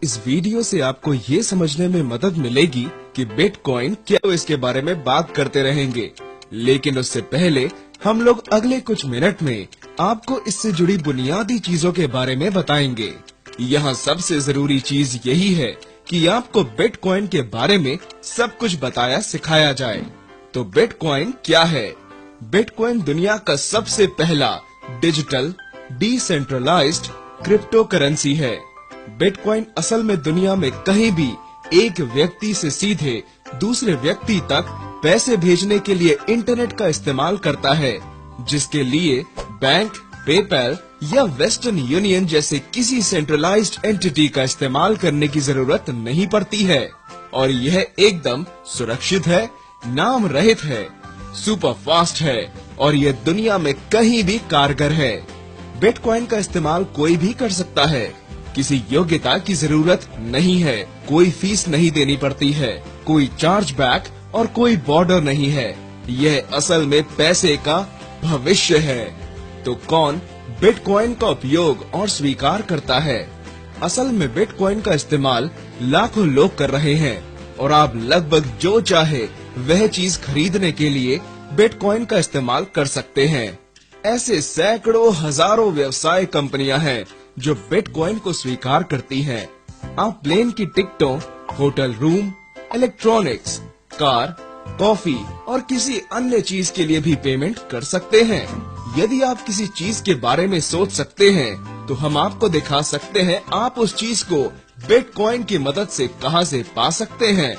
इस वीडियो से आपको ये समझने में मदद मिलेगी कि बिटकॉइन क्या, तो इसके बारे में बात करते रहेंगे। लेकिन उससे पहले हम लोग अगले कुछ मिनट में आपको इससे जुड़ी बुनियादी चीजों के बारे में बताएंगे। यहाँ सबसे जरूरी चीज यही है कि आपको बिटकॉइन के बारे में सब कुछ बताया सिखाया जाए। तो बिटकॉइन क्या है? बिटकॉइन दुनिया का सबसे पहला डिजिटल डिसेंट्रलाइज्ड क्रिप्टो करेंसी है। बिटकॉइन असल में दुनिया में कहीं भी एक व्यक्ति से सीधे दूसरे व्यक्ति तक पैसे भेजने के लिए इंटरनेट का इस्तेमाल करता है, जिसके लिए बैंक, पेपैल या वेस्टर्न यूनियन जैसे किसी सेंट्रलाइज्ड एंटिटी का इस्तेमाल करने की जरूरत नहीं पड़ती है। और यह एकदम सुरक्षित है, नाम रहित है, सुपर फास्ट है और यह दुनिया में कहीं भी कारगर है। बिटकॉइन का इस्तेमाल कोई भी कर सकता है, किसी योग्यता की जरूरत नहीं है, कोई फीस नहीं देनी पड़ती है, कोई चार्ज बैक और कोई बॉर्डर नहीं है। यह असल में पैसे का भविष्य है। तो कौन बिटकॉइन का उपयोग और स्वीकार करता है? असल में बिटकॉइन का इस्तेमाल लाखों लोग कर रहे हैं और आप लगभग जो चाहे वह चीज खरीदने के लिए बिटकॉइन का इस्तेमाल कर सकते हैं। ऐसे सैकड़ों हजारों व्यवसाय कंपनियां हैं जो बिटकॉइन को स्वीकार करती हैं। आप प्लेन की टिकटों, hotel room, electronics, car, coffee और किसी अन्य चीज के लिए भी पेमेंट कर सकते हैं। यदि आप किसी चीज के बारे में सोच सकते हैं तो हम आपको दिखा सकते हैं आप उस चीज को बिटकॉइन की मदद से कहां से पा सकते हैं।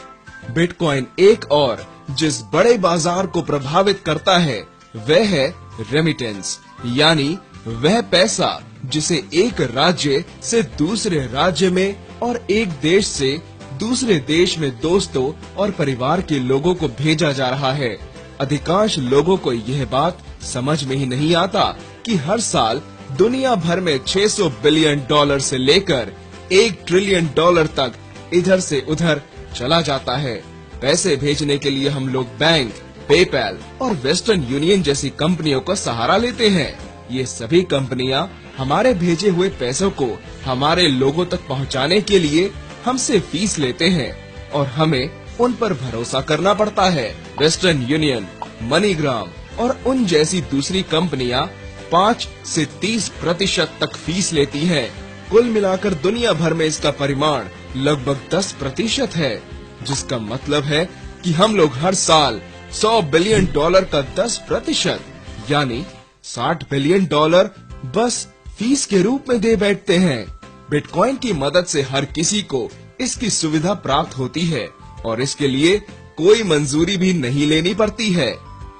बिटकॉइन एक और जिस बड़े बाजार को प्रभावित करता है वह है रेमिटेंस, यानी वह पैसा जिसे एक राज्य से दूसरे राज्य में और एक देश से दूसरे देश में दोस्तों और परिवार के लोगों को भेजा जा रहा है। अधिकांश लोगों को यह बात समझ में ही नहीं आता कि हर साल दुनिया भर में 600 बिलियन डॉलर से लेकर 1 ट्रिलियन डॉलर तक इधर से उधर चला जाता है। पैसे भेजने के लिए हम लोग बैंक, पेपैल और वेस्टर्न यूनियन जैसी कंपनियों का सहारा लेते हैं। ये सभी कंपनियां हमारे भेजे हुए पैसों को हमारे लोगों तक पहुंचाने के लिए हमसे फीस लेते हैं और हमें उन पर भरोसा करना पड़ता है। वेस्टर्न यूनियन, मनीग्राम और उन जैसी दूसरी कंपनियां 5 से 30% तक फीस लेती हैं। कुल मिलाकर दुनिया भर में इसका परिमाण लगभग 10% है, जिसका मतलब है कि हम लोग हर साल 100 बिलियन डॉलर का 10% यानी 60 बिलियन डॉलर बस फीस के रूप में दे बैठते हैं। बिटकॉइन की मदद से हर किसी को इसकी सुविधा प्राप्त होती है और इसके लिए कोई मंजूरी भी नहीं लेनी पड़ती है।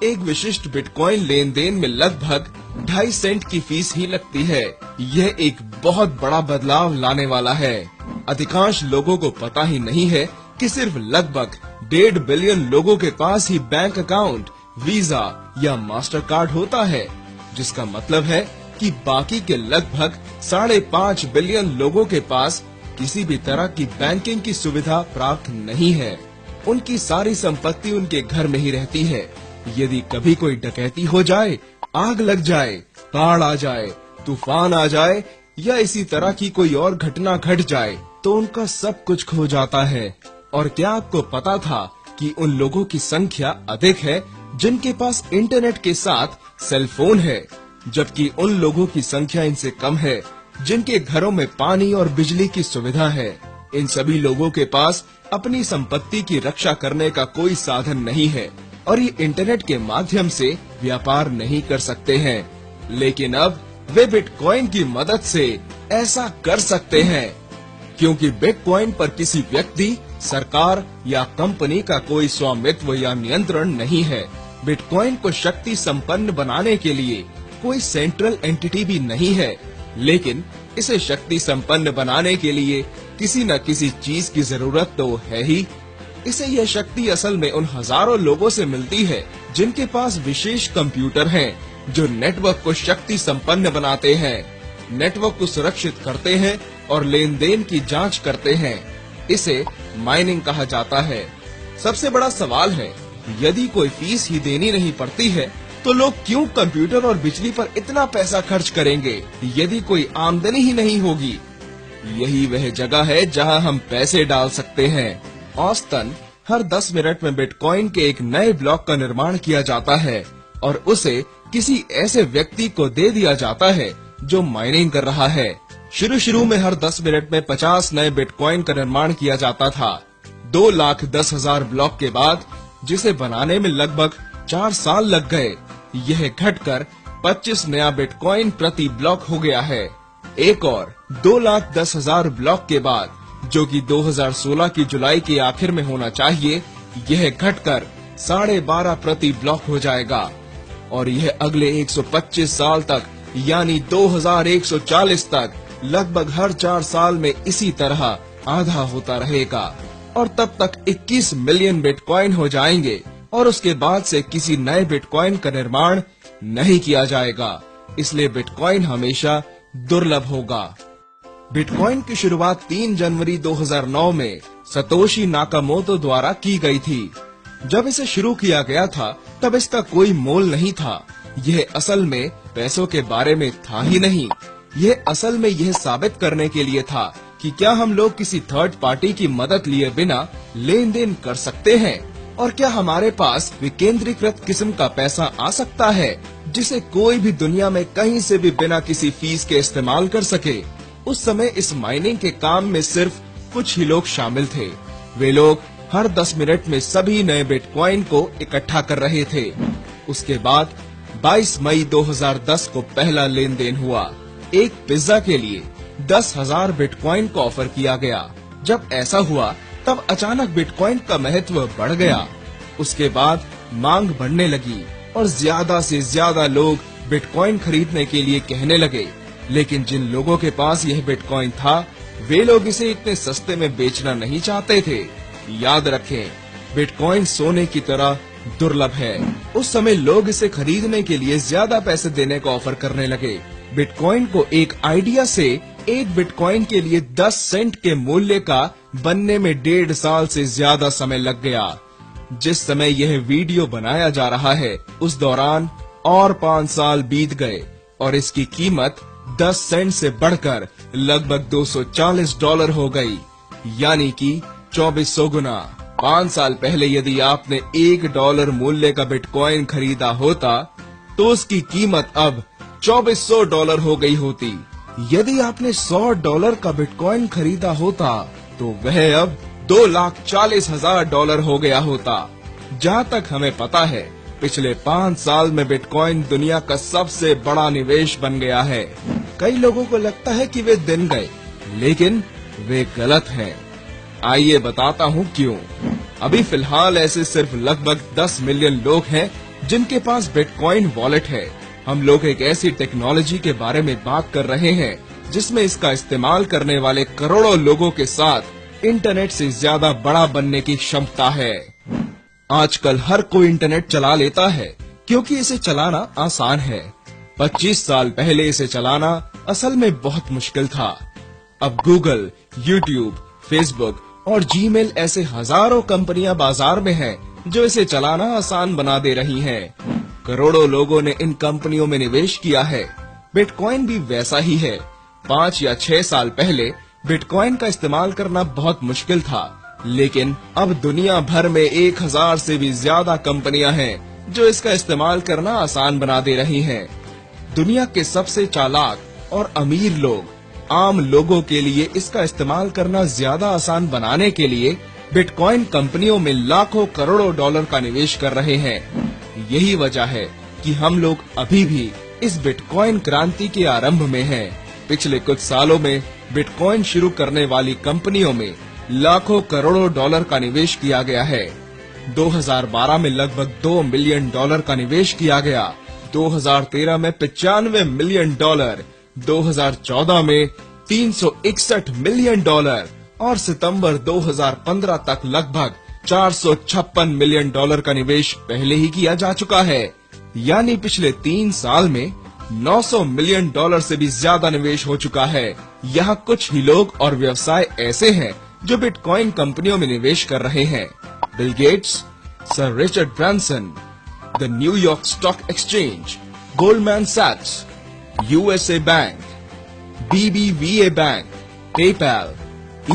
एक विशिष्ट बिटकॉइन लेन देन में लगभग 2.5 सेंट की फीस ही लगती है। यह एक बहुत बड़ा बदलाव लाने वाला है। अधिकांश लोगों को पता ही नहीं है कि सिर्फ लगभग 1.5 बिलियन लोगों के पास ही बैंक अकाउंट, वीजा या मास्टर कार्ड होता है, जिसका मतलब है कि बाकी के लगभग 5.5 बिलियन लोगों के पास किसी भी तरह की बैंकिंग की सुविधा प्राप्त नहीं है। उनकी सारी संपत्ति उनके घर में ही रहती है। यदि कभी कोई डकैती हो जाए, आग लग जाए, बाढ़ आ जाए, तूफान आ जाए या इसी तरह की कोई और घटना घट जाए तो उनका सब कुछ खो जाता है। और क्या आपको पता था कि उन लोगों की संख्या अधिक है जिनके पास इंटरनेट के साथ सेल फोन है, जबकि उन लोगों की संख्या इनसे कम है जिनके घरों में पानी और बिजली की सुविधा है। इन सभी लोगों के पास अपनी संपत्ति की रक्षा करने का कोई साधन नहीं है और ये इंटरनेट के माध्यम से व्यापार नहीं कर सकते हैं। लेकिन अब वे बिटकॉइन की मदद से ऐसा कर सकते हैं, क्योंकि बिटकॉइन पर किसी व्यक्ति, सरकार या कंपनी का कोई स्वामित्व या नियंत्रण नहीं है। बिटकॉइन को शक्ति संपन्न बनाने के लिए कोई सेंट्रल एंटिटी भी नहीं है, लेकिन इसे शक्ति संपन्न बनाने के लिए किसी न किसी चीज की जरूरत तो है ही। इसे यह शक्ति असल में उन हजारों लोगों से मिलती है जिनके पास विशेष कंप्यूटर हैं, जो नेटवर्क को शक्ति संपन्न बनाते हैं, नेटवर्क को सुरक्षित करते हैं और लेन देन की जांच करते हैं। इसे माइनिंग कहा जाता है। सबसे बड़ा सवाल है, यदि कोई फीस ही देनी नहीं पड़ती है तो लोग क्यों कंप्यूटर और बिजली पर इतना पैसा खर्च करेंगे यदि कोई आमदनी ही नहीं होगी? यही वह जगह है जहां हम पैसे डाल सकते हैं। औसतन हर 10 मिनट में बिटकॉइन के एक नए ब्लॉक का निर्माण किया जाता है और उसे किसी ऐसे व्यक्ति को दे दिया जाता है जो माइनिंग कर रहा है। शुरू में हर 10 मिनट में 50 नए बिटकॉइन का निर्माण किया जाता था। 2,10,000 ब्लॉक के बाद, जिसे बनाने में लगभग 4 साल लग गए, यह घटकर 25 नया बिटकॉइन प्रति ब्लॉक हो गया है। एक और 2,10,000 ब्लॉक के बाद, जो कि 2016 की जुलाई के आखिर में होना चाहिए, यह घटकर 12.5 प्रति ब्लॉक हो जाएगा और यह अगले 125 साल तक यानी 2140 तक लगभग हर 4 साल में इसी तरह आधा होता रहेगा और तब तक 21 मिलियन बिटकॉइन हो जाएंगे और उसके बाद से किसी नए बिटकॉइन का निर्माण नहीं किया जाएगा। इसलिए बिटकॉइन हमेशा दुर्लभ होगा। बिटकॉइन की शुरुआत 3 जनवरी 2009 में सतोशी नाकामोटो द्वारा की गई थी। जब इसे शुरू किया गया था तब इसका कोई मोल नहीं था। यह असल में पैसों के बारे में था ही नहीं। यह असल में यह साबित करने के लिए था कि क्या हम लोग किसी थर्ड पार्टी की मदद लिए बिना लेन देन कर सकते हैं और क्या हमारे पास विकेंद्रीकृत किस्म का पैसा आ सकता है जिसे कोई भी दुनिया में कहीं से भी बिना किसी फीस के इस्तेमाल कर सके। उस समय इस माइनिंग के काम में सिर्फ कुछ ही लोग शामिल थे। वे लोग हर 10 मिनट में सभी नए बिटकॉइन को इकट्ठा कर रहे थे। उसके बाद 22 मई 2010 को पहला लेन देन हुआ। एक पिज्जा के लिए 10,000 बिटकॉइन को ऑफर किया गया। जब ऐसा हुआ तब अचानक बिटकॉइन का महत्व बढ़ गया। उसके बाद मांग बढ़ने लगी और ज्यादा से ज्यादा लोग बिटकॉइन खरीदने के लिए कहने लगे। लेकिन जिन लोगों के पास यह बिटकॉइन था, वे लोग इसे इतने सस्ते में बेचना नहीं चाहते थे। याद रखें, बिटकॉइन सोने की तरह दुर्लभ है। उस समय लोग इसे खरीदने के लिए ज्यादा पैसे देने का ऑफर करने लगे। बिटकॉइन को एक आइडिया से एक बिटकॉइन के लिए 10 सेंट के मूल्य का बनने में 1.5 साल से ज्यादा समय लग गया। जिस समय यह वीडियो बनाया जा रहा है उस दौरान और 5 साल बीत गए और इसकी कीमत 10 सेंट से बढ़कर लगभग $240 हो गई, यानी कि 2400 गुना। 5 साल पहले यदि आपने $1 मूल्य का बिटकॉइन खरीदा होता तो उसकी कीमत अब $2400 हो गई होती। यदि आपने $100 का बिटकॉइन खरीदा होता तो वह अब $2,40,000 हो गया होता। जहाँ तक हमें पता है, पिछले 5 साल में बिटकॉइन दुनिया का सबसे बड़ा निवेश बन गया है। कई लोगों को लगता है कि वे दिन गए, लेकिन वे गलत हैं। आइए बताता हूँ क्यों। अभी फिलहाल ऐसे सिर्फ लगभग 10 मिलियन लोग हैं जिनके पास बिटकॉइन वॉलेट है। हम लोग एक ऐसी टेक्नोलॉजी के बारे में बात कर रहे हैं जिसमें इसका इस्तेमाल करने वाले करोड़ों लोगों के साथ इंटरनेट से ज्यादा बड़ा बनने की क्षमता है। आजकल हर कोई इंटरनेट चला लेता है क्योंकि इसे चलाना आसान है। 25 साल पहले इसे चलाना असल में बहुत मुश्किल था। अब गूगल, यूट्यूब, फेसबुक और जीमेल ऐसे हजारों कंपनियां बाजार में हैं जो इसे चलाना आसान बना दे रही हैं। करोड़ों लोगों ने इन कंपनियों में निवेश किया है। बिटकॉइन भी वैसा ही है। 5 या 6 साल पहले बिटकॉइन का इस्तेमाल करना बहुत मुश्किल था, लेकिन अब दुनिया भर में 1000 से भी ज्यादा कंपनियां हैं जो इसका इस्तेमाल करना आसान बना दे रही हैं। दुनिया के सबसे चालाक और अमीर लोग आम लोगों के लिए इसका इस्तेमाल करना ज्यादा आसान बनाने के लिए बिटकॉइन कंपनियों में लाखों करोड़ों डॉलर का निवेश कर रहे हैं। यही वजह है कि हम लोग अभी भी इस बिटकॉइन क्रांति के आरंभ में हैं। पिछले कुछ सालों में बिटकॉइन शुरू करने वाली कंपनियों में लाखों करोड़ों डॉलर का निवेश किया गया है। 2012 में लगभग $2 मिलियन का निवेश किया गया, 2013 में $95 मिलियन, 2014 में $361 मिलियन और सितंबर 2015 तक लगभग $456 मिलियन का निवेश पहले ही किया जा चुका है। यानी पिछले 3 साल में $900 मिलियन से भी ज्यादा निवेश हो चुका है। यहाँ कुछ ही लोग और व्यवसाय ऐसे हैं जो बिटकॉइन कंपनियों में निवेश कर रहे हैं। Bill Gates, Sir Richard Branson, the New York stock exchange, Goldman सैक्स, USA bank, BBVA bank, PayPal,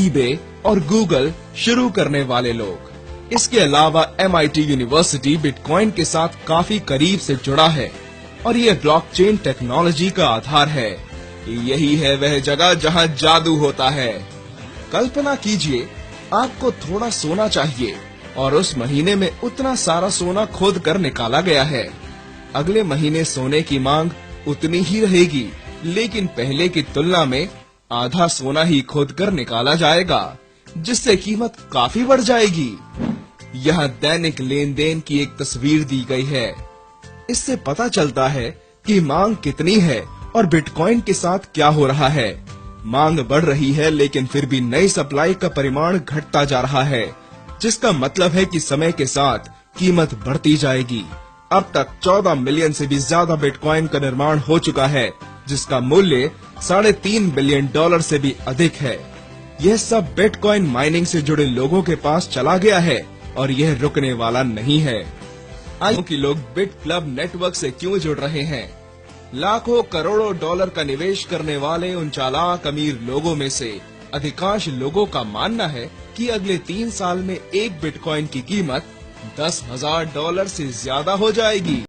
eBay और गूगल शुरू करने वाले लोग। इसके अलावा MIT यूनिवर्सिटी बिटकॉइन के साथ काफी करीब से जुड़ा है और ये ब्लॉकचेन टेक्नोलॉजी का आधार है। यही है वह जगह जहां जादू होता है। कल्पना कीजिए आपको थोड़ा सोना चाहिए और उस महीने में उतना सारा सोना खोद कर निकाला गया है। अगले महीने सोने की मांग उतनी ही रहेगी, लेकिन पहले की तुलना में आधा सोना ही खोद कर निकाला जाएगा, जिससे कीमत काफी बढ़ जाएगी। यह दैनिक लेन देन की एक तस्वीर दी गई है। इससे पता चलता है कि मांग कितनी है और बिटकॉइन के साथ क्या हो रहा है। मांग बढ़ रही है, लेकिन फिर भी नई सप्लाई का परिमाण घटता जा रहा है, जिसका मतलब है कि समय के साथ कीमत बढ़ती जाएगी। अब तक 14 मिलियन से भी ज्यादा बिटकॉइन का निर्माण हो चुका है, जिसका मूल्य $3.5 बिलियन से भी अधिक है। यह सब बिटकॉइन माइनिंग से जुड़े लोगों के पास चला गया है और यह रुकने वाला नहीं है। आइए कि लोग बिट क्लब नेटवर्क से क्यों जुड़ रहे हैं। लाखों करोड़ों डॉलर का निवेश करने वाले उन चालाक अमीर लोगों में से अधिकांश लोगों का मानना है कि अगले 3 साल में एक बिटकॉइन की कीमत $10,000 से ज्यादा हो जाएगी।